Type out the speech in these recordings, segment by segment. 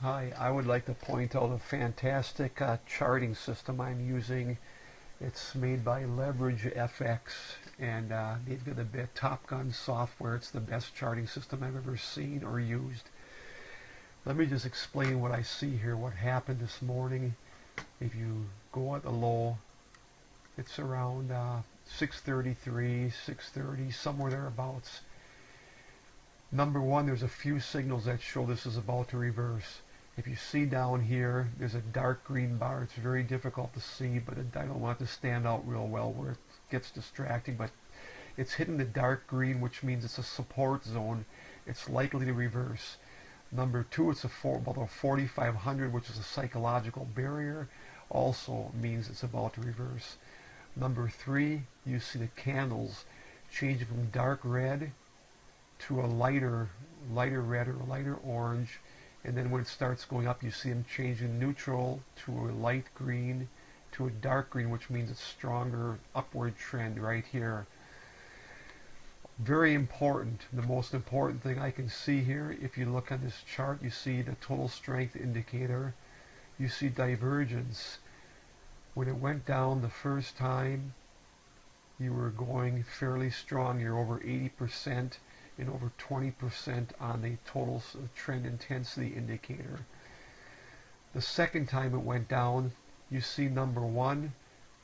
Hi, I would like to point out a fantastic charting system I'm using. It's made by Leverage FX, and they've got the Top Gun software. It's the best charting system I've ever seen or used. Let me just explain what I see here, what happened this morning. If you go at the low, it's around 633, 630, somewhere thereabouts. Number one, there's a few signals that show this is about to reverse. If you see down here, there's a dark green bar. It's very difficult to see, but I don't want it to stand out real well where it gets distracting, but it's hitting the dark green, which means it's a support zone. It's likely to reverse. Number two, it's about a 4,500, which is a psychological barrier. Also means it's about to reverse. Number three, you see the candles changing from dark red to a lighter red or lighter orange, and then when it starts going up, you see them changing neutral to a light green to a dark green, which means it's stronger upward trend right here. Very important. The most important thing I can see here, if you look on this chart, you see the total strength indicator. You see divergence. When it went down the first time, you were going fairly strong. You're over 80% and over 20% on the total trend intensity indicator. The second time it went down, you see number one,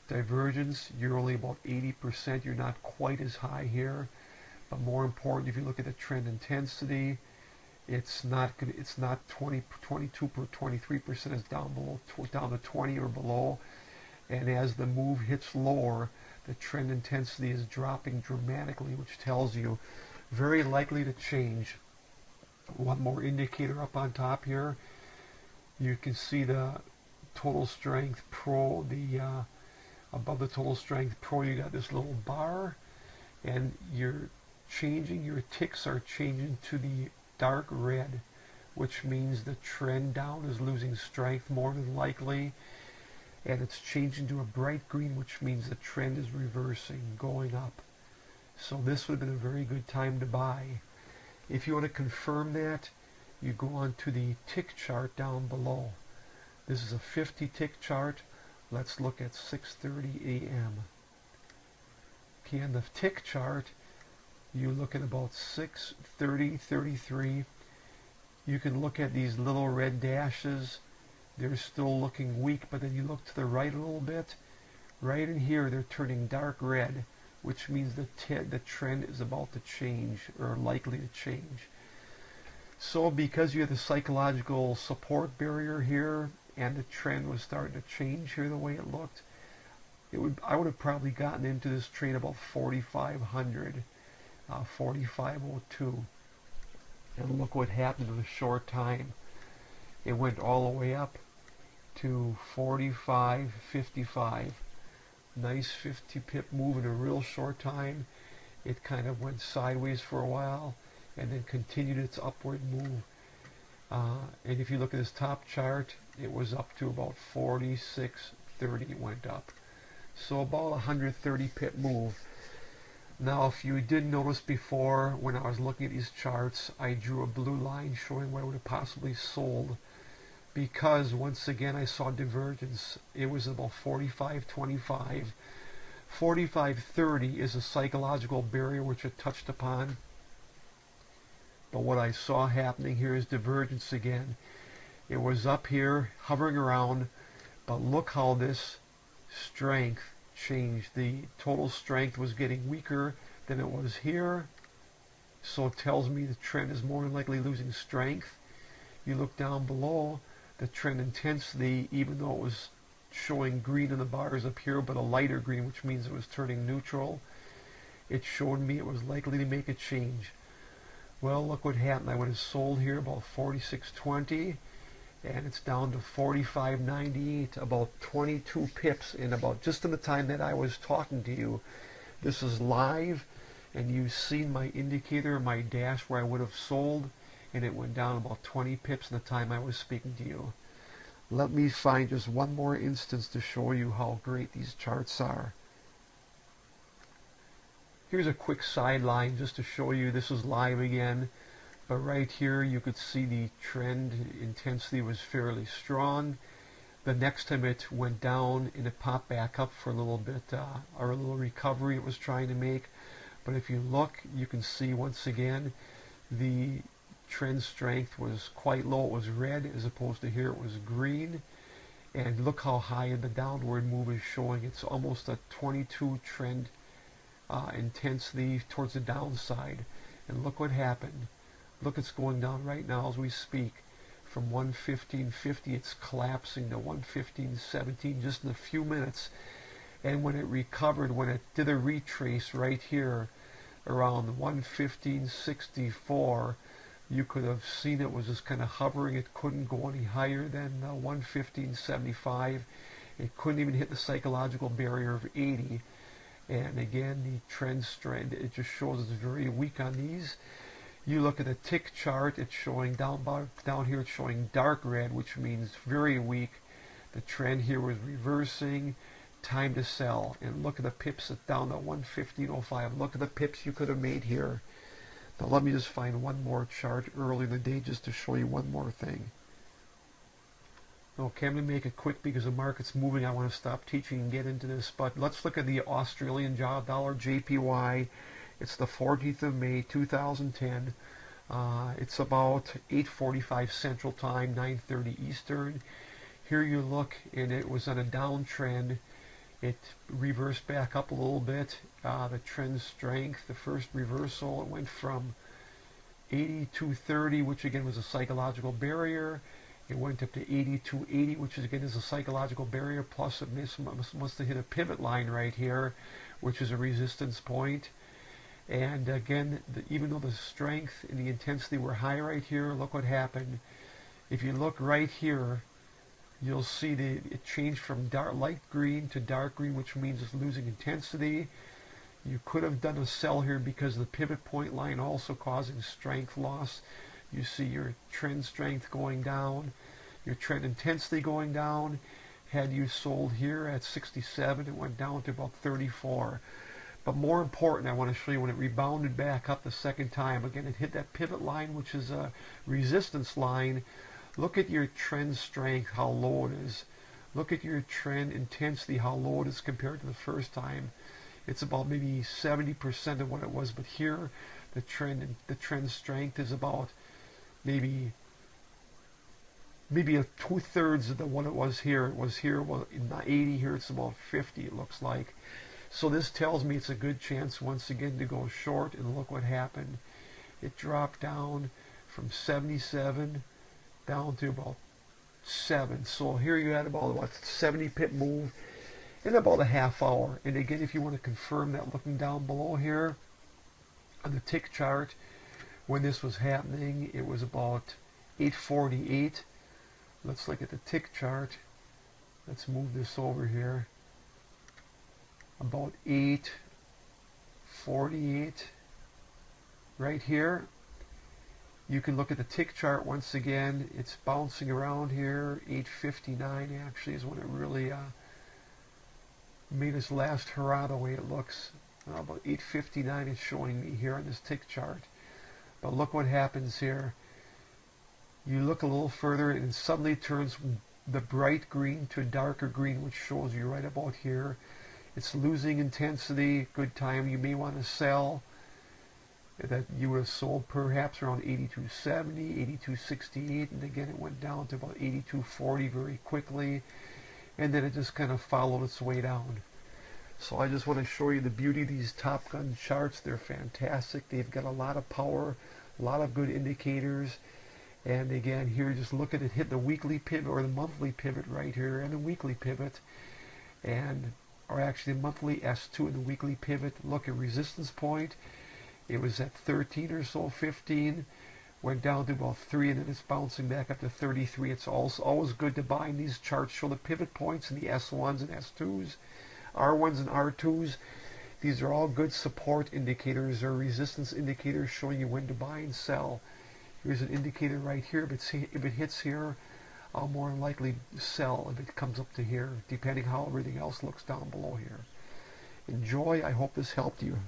divergence. You're only about 80%. You're not quite as high here. But more important, if you look at the trend intensity, it's not 22 or 23%. It's down below, down to 20 or below. And as the move hits lower, the trend intensity is dropping dramatically, which tells you very likely to change. One more indicator up on top here. You can see the total strength pro, above the total strength pro, you got this little bar, and your ticks are changing to the dark red, which means the trend down is losing strength more than likely, and it's changing to a bright green, which means the trend is reversing, going up. So this would have been a very good time to buy. If you want to confirm that, you go on to the tick chart down below. This is a 50 tick chart. Let's look at 6:30 a.m. Okay, on the tick chart, you look at about 6:30, 33. You can look at these little red dashes. They're still looking weak, but then you look to the right a little bit. Right in here, they're turning dark red, which means the trend is about to change or likely to change. So because you have the psychological support barrier here and the trend was starting to change here the way it looked, I would have probably gotten into this trade about 4,500, 4,502. And look what happened in a short time. It went all the way up to 45.55. Nice 50 pip move in a real short time. It kind of went sideways for a while and then continued its upward move. And if you look at this top chart, it was up to about 46.30. It went up. So about 130 pip move. Now, if you did notice before, when I was looking at these charts, I drew a blue line showing what I would have possibly sold, because once again I saw divergence. It was about 45.25. 45.30 is a psychological barrier which it touched upon. But what I saw happening here is divergence again. It was up here hovering around, but look how this strength changed. The total strength was getting weaker than it was here. So it tells me the trend is more than likely losing strength. You look down below, the trend intensity, even though it was showing green in the bars up here, but a lighter green, which means it was turning neutral, it showed me it was likely to make a change. Well, look what happened. I would have sold here about 46.20, and it's down to 45.98, about 22 pips in about just in the time that I was talking to you. This is live, and you've seen my indicator, my dash where I would have sold, and it went down about 20 pips in the time I was speaking to you. Let me find just one more instance to show you how great these charts are. Here's a quick sideline just to show you this is live again. But right here you could see the trend intensity was fairly strong. The next time it went down and it popped back up for a little bit, or a little recovery it was trying to make. But if you look, you can see once again the trend strength was quite low. It was red as opposed to here it was green. And look how high in the downward move is showing. It's almost a 22 trend intensity towards the downside. And look what happened. Look, it's going down right now as we speak. From 115.50 it's collapsing to 115.17 just in a few minutes. And when it recovered, when it did a retrace right here around 115.64, you could have seen it was just kind of hovering. It couldn't go any higher than 115.75. It couldn't even hit the psychological barrier of 80. And again, the trend strength, it just shows it's very weak on these. You look at the tick chart, it's showing down here, it's showing dark red, which means very weak. The trend here was reversing. Time to sell. And look at the pips down at 115.05. Look at the pips you could have made here. Now let me just find one more chart early in the day just to show you one more thing. Okay, I'm going to make it quick because the market's moving. I want to stop teaching and get into this. But let's look at the Australian dollar, JPY. It's the 14th of May, 2010. It's about 8:45 Central Time, 9:30 Eastern. Here you look, and it was on a downtrend. It reversed back up a little bit. The trend strength, the first reversal, it went from 82.30, which again was a psychological barrier. It went up to 82.80, which is again is a psychological barrier. Plus, it must have hit a pivot line right here, which is a resistance point. And again, even though the strength and the intensity were high right here, look what happened. If you look right here, you'll see that it changed from light green to dark green, which means it's losing intensity. You could have done a sell here because of the pivot point line also causing strength loss. You see your trend strength going down, your trend intensity going down. Had you sold here at 67, it went down to about 34. But more important, I want to show you when it rebounded back up the second time. Again, it hit that pivot line, which is a resistance line. Look at your trend strength, how low it is. Look at your trend intensity, how low it is compared to the first time. It's about maybe 70% of what it was, but here the trend strength is about maybe a 2/3 of what it was here. It was here, well, in 80, here it's about 50, it looks like. So this tells me it's a good chance once again to go short, and look what happened. It dropped down from 77 down to about 7. So here you had about what 70 pip move in about a half hour. And again, if you want to confirm that, looking down below here on the tick chart, when this was happening, it was about 8:48. Let's look at the tick chart. Let's move this over here. About 8:48 right here. You can look at the tick chart once again. It's bouncing around here. 8:59 actually is when it really made its last hurrah the way it looks. About 8:59 is showing me here on this tick chart. But look what happens here. You look a little further and it suddenly turns from the bright green to a darker green, which shows you right about here. It's losing intensity. Good time. You may want to sell. That you would have sold perhaps around 82.70, 82.68, and again it went down to about 82.40 very quickly, and then it just kind of followed its way down. So I just want to show you the beauty of these Top Gun charts. They're fantastic. They've got a lot of power, a lot of good indicators. And again, here just look at it hit the weekly pivot or the monthly pivot right here, and the weekly pivot, and or actually the monthly S2 and the weekly pivot. Look at resistance point. It was at 13 or so, 15, went down to about 3, and then it's bouncing back up to 33. It's also always good to buy. And these charts show the pivot points and the S1s and S2s, R1s and R2s. These are all good support indicators or resistance indicators showing you when to buy and sell. Here's an indicator right here. If it hits here, I'll more than likely sell if it comes up to here, depending how everything else looks down below here. Enjoy. I hope this helped you.